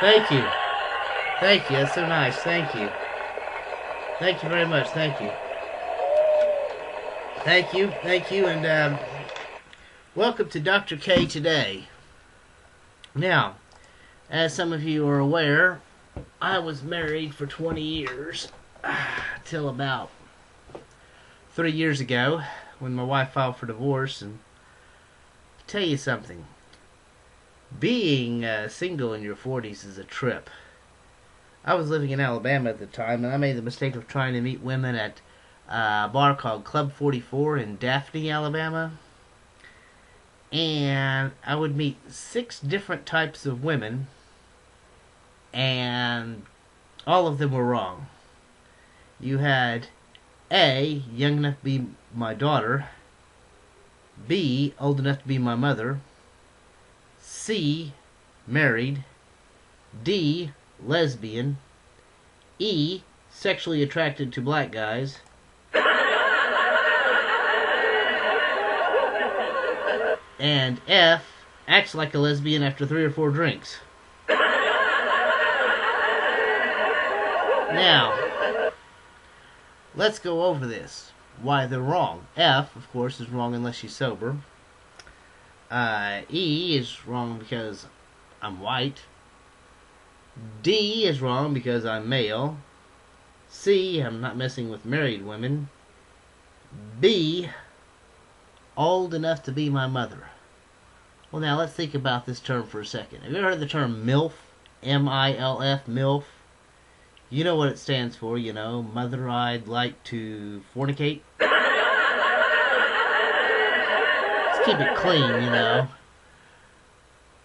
Thank you. Thank you. That's so nice. Thank you. Thank you very much. Thank you. Thank you. Thank you. And welcome to Dr. K today. Now, as some of you are aware, I was married for 20 years till about 3 years ago when my wife filed for divorce. And to tell you something, being single in your 40s is a trip. I was living in Alabama at the time, and I made the mistake of trying to meet women at a bar called Club 44 in Daphne, Alabama. And I would meet 6 different types of women, and all of them were wrong. You had A, young enough to be my daughter; B, old enough to be my mother; C, married; D, lesbian; E, sexually attracted to black guys; and F, acts like a lesbian after 3 or 4 drinks. Now, let's go over this. Why they're wrong. F, of course, is wrong unless she's sober. E is wrong because I'm white. D is wrong because I'm male. C, I'm not messing with married women. B, old enough to be my mother. Well, now let's think about this term for a second. Have you ever heard the term MILF? M-I-L-F, MILF? You know what it stands for, you know, mother I'd like to fornicate. Let's keep it clean, you know.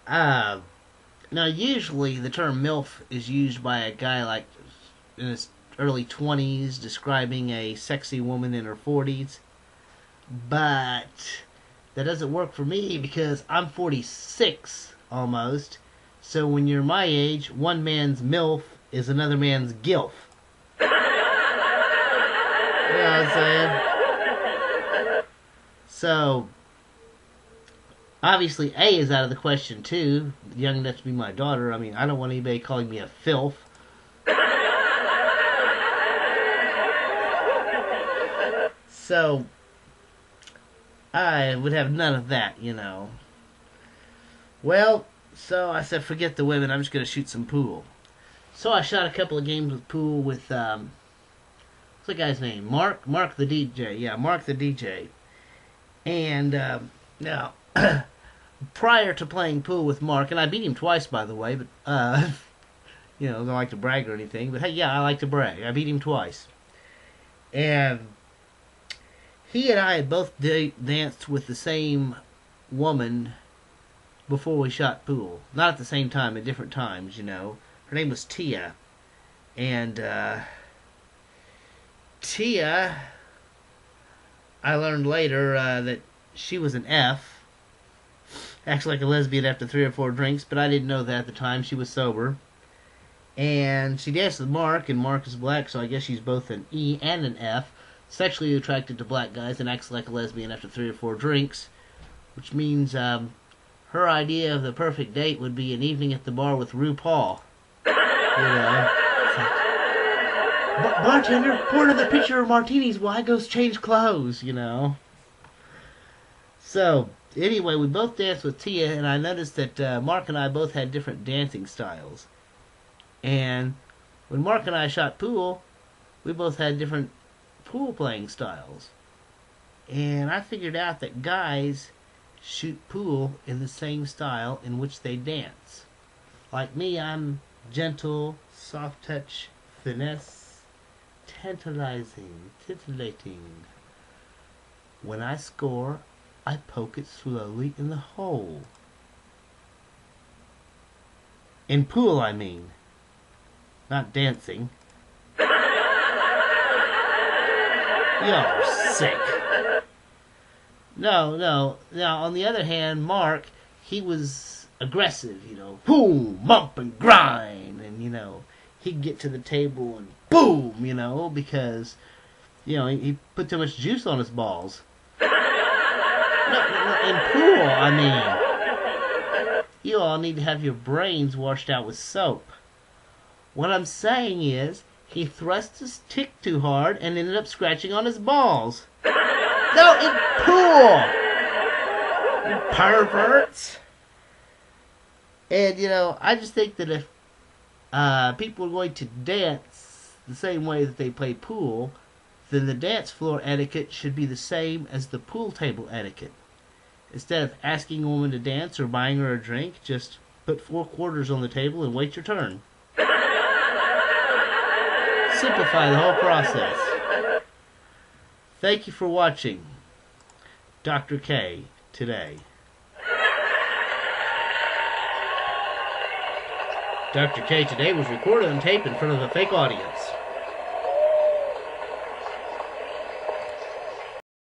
Now, usually the term MILF is used by a guy like in his early 20s describing a sexy woman in her 40s. But that doesn't work for me because I'm 46 almost. So when you're my age, one man's MILF is another man's GILF. You know what I'm saying? So, obviously A is out of the question too. Young enough to be my daughter. I mean, I don't want anybody calling me a filth. So, I would have none of that, you know. Well, so I said, forget the women, I'm just going to shoot some pool. So I shot a couple of games of pool with, what's the guy's name? Mark the DJ. Yeah, Mark the DJ. And, now, prior to playing pool with Mark, and I beat him twice, by the way, but, you know, don't like to brag or anything, but hey, yeah, I like to brag. I beat him twice. And he and I had both danced with the same woman before we shot pool. Not at the same time, at different times, you know. Her name was Tia. And, Tia, I learned later that she was an F. Acts like a lesbian after 3 or 4 drinks, but I didn't know that at the time. She was sober. And she danced with Mark, and Mark is black, so I guess she's both an E and an F. Sexually attracted to black guys and acts like a lesbian after 3 or 4 drinks. Which means, her idea of the perfect date would be an evening at the bar with RuPaul. You know, like, bartender, pour another pitcher of martinis while I go change clothes, you know. So, anyway, we both danced with Tia, and I noticed that Mark and I both had different dancing styles. And when Mark and I shot pool, we both had different pool playing styles. And I figured out that guys shoot pool in the same style in which they dance. Like me, I'm gentle, soft touch, finesse, tantalizing, titillating. When I score, I poke it slowly in the hole. In pool, I mean. Not dancing. You're sick. No. Now, on the other hand, Mark, he was aggressive, you know. Boom, bump, and grind. And, you know, he'd get to the table and boom, you know, because, you know, he put too much juice on his balls. No, in pool, I mean. You all need to have your brains washed out with soap. What I'm saying is, he thrust his tick too hard and ended up scratching on his balls. No, in pool! You perverts! And, I just think that if people are going to dance the same way that they play pool, then the dance floor etiquette should be the same as the pool table etiquette. Instead of asking a woman to dance or buying her a drink, just put 4 quarters on the table and wait your turn. Simplify the whole process. Thank you for watching Dr. K today. Dr. K today was recorded on tape in front of a fake audience.